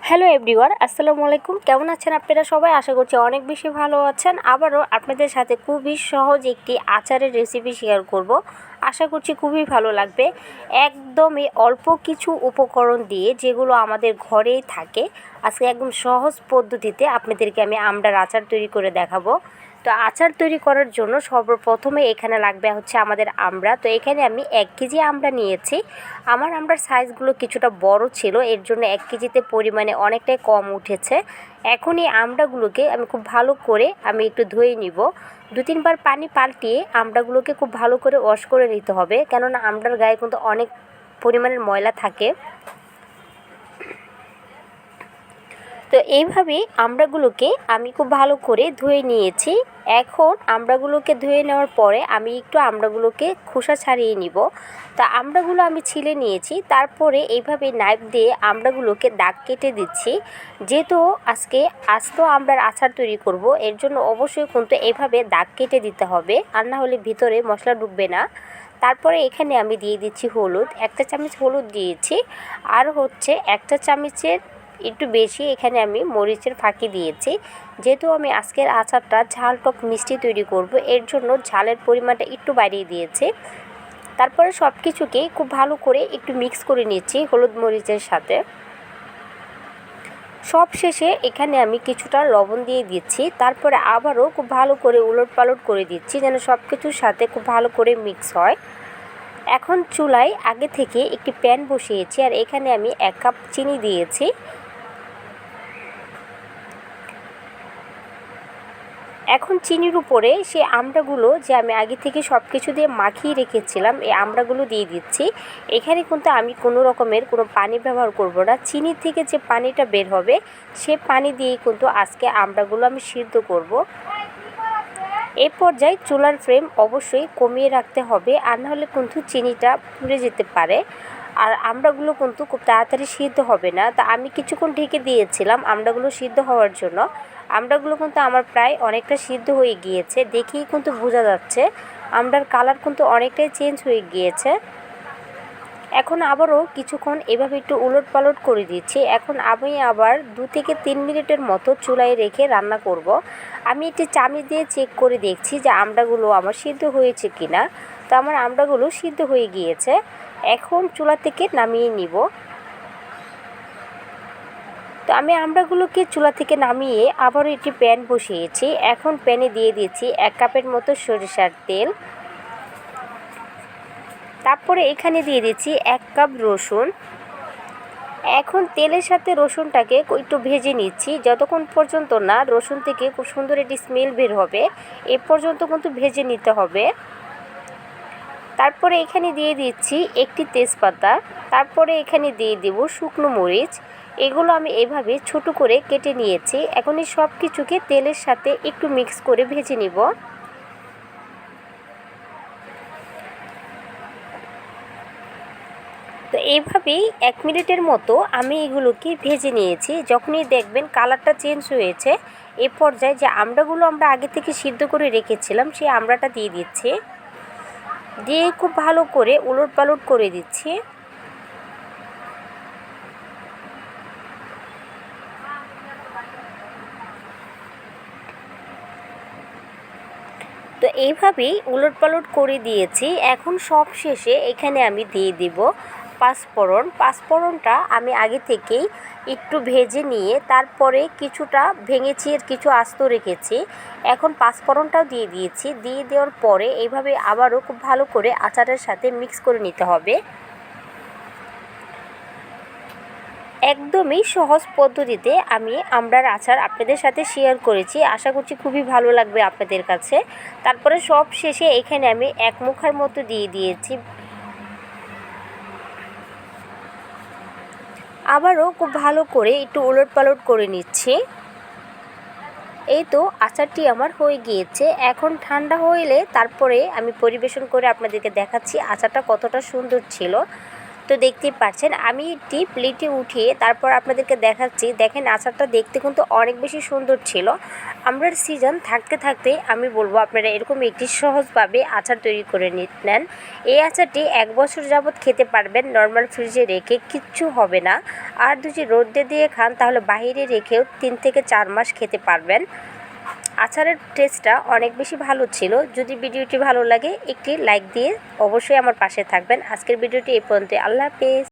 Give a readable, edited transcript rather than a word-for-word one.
Hello everyone, আসসালামু আলাইকুম। কেমন আছেন আপনারা সবাই? আশা করছি অনেক বেশি ভালো আছেন। আবারও আপনাদের সাথে খুবই সহজ একটি আচারের রেসিপি শেয়ার করব। আশা করছি খুবই ভালো লাগবে। একদমই অল্প কিছু উপকরণ দিয়ে, যেগুলো আমাদের ঘরেই থাকে, আজকে একদম সহজ পদ্ধতিতে আপনাদেরকে আমি আমড়ার আচার তৈরি করে দেখাবো। তো আচার তৈরি করার জন্য সর্বপ্রথমে এখানে লাগবে হচ্ছে আমাদের আমড়া। তো এখানে আমি 1 কেজি আমড়া নিয়েছি। আমার আমড়ার সাইজগুলো কিছুটা বড় ছিল, এর জন্য 1 কেজিতে পরিমাণে অনেকটাই কম উঠেছে। এখন এই আমড়াগুলোকে আমি খুব ভালো করে একটু ধুয়ে নিব। 2-3 বার পানি পাল্টিয়ে আমড়াগুলোকে খুব ভালো করে ওয়াশ করে নিতে হবে, কেননা আমড়ার গায়ে কিন্তু অনেক পরিমাণের ময়লা থাকে। তো এইভাবেই আমড়াগুলোকে আমি খুব ভালো করে ধুয়ে নিয়েছি। এখন আমড়াগুলোকে ধুয়ে নেওয়ার পরে আমি একটু আমড়াগুলোকে খোসা ছাড়িয়ে নিব। তা আমড়াগুলো আমি ছিলে নিয়েছি। তারপরে এইভাবে নাইফ দিয়ে আমড়াগুলোকে দাগ কেটে দিচ্ছি। যেহেতু আজকে আস্ত আমড়ার আচার তৈরি করব, এর জন্য অবশ্যই কিন্তু এইভাবে দাগ কেটে দিতে হবে, আর না হলে ভিতরে মশলা ঢুকবে না। তারপরে এখানে আমি দিয়ে দিচ্ছি হলুদ, 1 চামচ হলুদ দিয়েছি। আর হচ্ছে 1 চামচের একটু বেশি এখানে আমি মরিচের ফাঁকি দিয়েছি। যেহেতু আমি আজকের আচারটা ঝাল টক মিষ্টি তৈরি করব, এর জন্য ঝালের পরিমাণটা একটু বাড়িয়ে দিয়েছি। তারপরে সব কিছুকে খুব ভালো করে একটু মিক্স করে নিচ্ছি হলুদ মরিচের সাথে। সব শেষে এখানে আমি কিছুটা লবণ দিয়ে দিচ্ছি। তারপরে আবারও খুব ভালো করে উলটপালট করে দিচ্ছি, যেন সব কিছুর সাথে খুব ভালো করে মিক্স হয়। এখন চুলায় আগে থেকে একটি প্যান বসিয়েছি, আর এখানে আমি 1 কাপ চিনি দিয়েছি। এখন চিনির উপরে সেই আমড়াগুলো, যে আমি আগে থেকে সব কিছু দিয়ে মাখিয়ে রেখেছিলাম, এই আমড়াগুলো দিয়ে দিচ্ছি। এখানে কিন্তু আমি কোনো রকমের কোনো পানি ব্যবহার করব না। চিনির থেকে যে পানিটা বের হবে, সে পানি দিয়েই কিন্তু আজকে আমড়াগুলো আমি সিদ্ধ করব। এই পর্যায়ে চুলার ফ্লেম অবশ্যই কমিয়ে রাখতে হবে, আর নাহলে কিন্তু চিনিটা পুড়ে যেতে পারে, আর আমড়াগুলো কিন্তু খুব তাড়াতাড়ি সিদ্ধ হবে না। তা আমি কিছুক্ষণ ঢেকে দিয়েছিলাম আমড়াগুলো সিদ্ধ হওয়ার জন্য। আমড়াগুলো কিন্তু আমার প্রায় অনেকটা সিদ্ধ হয়ে গিয়েছে, দেখেই কিন্তু বোঝা যাচ্ছে আমড়ার কালার কিন্তু অনেকটাই চেঞ্জ হয়ে গিয়েছে। এখন আবারও কিছুক্ষণ এভাবে একটু উলটপালট করে দিচ্ছি। এখন আমি আবার 2 থেকে 3 মিনিটের মতো চুলায় রেখে রান্না করব। আমি একটি চামচ দিয়ে চেক করে দেখছি যে আমড়াগুলো আমার সিদ্ধ হয়েছে কিনা। তো আমার আমড়াগুলো সিদ্ধ হয়ে গিয়েছে। এখন চুলা থেকে নামিয়ে নিব। তো আমি আমড়াগুলোকে চুলা থেকে নামিয়ে আবারও একটি প্যান বসিয়েছি। এখন প্যানে দিয়ে দিচ্ছি 1 কাপের মতো সরিষার তেল। তারপরে এখানে দিয়ে দিচ্ছি 1 কাপ রসুন। এখন তেলের সাথে রসুনটাকে একটু ভেজে নিচ্ছি, যতক্ষণ পর্যন্ত না রসুন থেকে খুব সুন্দর একটি স্মেল বের হবে, এ পর্যন্ত কিন্তু ভেজে নিতে হবে। তারপরে এখানে দিয়ে দিচ্ছি একটি তেজপাতা। তারপরে এখানে দিয়ে দেব শুকনো মরিচ। এগুলো আমি এভাবে ছোট করে কেটে নিয়েছি। এখন এই সব কিছুকে তেলের সাথে একটু মিক্স করে ভেজে নিব। তো এইভাবেই 1 মিনিটের মতো আমি এগুলোকে ভেজে নিয়েছি। যখনই দেখবেন কালারটা চেঞ্জ হয়েছে, এ পর্যায়ে যে আমড়াগুলো আমরা আগে থেকে সিদ্ধ করে রেখেছিলাম, সেই আমড়াটা দিয়ে দিচ্ছি। দিয়ে খুব ভালো করে উলটপালট করে দিচ্ছি। তো এইভাবেই উলটপালট করে দিয়েছি। এখন সব শেষে এখানে আমি দিয়ে দিব পাঁচফোড়ন। পাঁচফোড়নটা আমি আগে থেকেই একটু ভেজে নিয়ে তারপরে কিছুটা ভেঙেছি, আর কিছু আস্ত রেখেছি। এখন পাঁচফোড়নটাও দিয়ে দিয়েছি। দিয়ে দেওয়ার পরে এইভাবে আবারও খুব ভালো করে আচারের সাথে মিক্স করে নিতে হবে। একদমই সহজ পদ্ধতিতে আমি আমড়ার আচার আপনাদের সাথে শেয়ার করেছি। আশা করছি খুবই ভালো লাগবে আপনাদের কাছে। তারপরে সব শেষে এখানে আমি 1 মুখার মতো দিয়ে দিয়েছি। আবারও খুব ভালো করে একটু উলটপালট করে নিচ্ছি। এই তো আচারটি আমার হয়ে গিয়েছে। এখন ঠান্ডা হয়ে এলে তারপরে আমি পরিবেশন করে আপনাদেরকে দেখাচ্ছি আচারটা কতটা সুন্দর ছিল। তো দেখতেই পাচ্ছেন আমি একটি প্লেটে উঠিয়ে তারপর আপনাদেরকে দেখাচ্ছি। দেখেন আচারটা দেখতে কিন্তু অনেক বেশি সুন্দর ছিল। আমড়ার সিজন থাকতে থাকতে আমি বলবো আপনারা এরকম একটি সহজভাবে আচার তৈরি করে নেন। এই আচারটি 1 বছর যাবৎ খেতে পারবেন নর্মাল ফ্রিজে রেখে, কিচ্ছু হবে না। আর যদি রোদে দিয়ে খান তাহলে বাইরে রেখেও 3 থেকে 4 মাস খেতে পারবেন। আচারের টেস্টটা অনেক বেশি ভালো ছিল। যদি ভিডিওটি ভালো লাগে একটি লাইক দিয়ে অবশ্যই আমার পাশে থাকবেন। আজকের ভিডিওটি এই পর্যন্ত। আল্লাহ হাফেজ।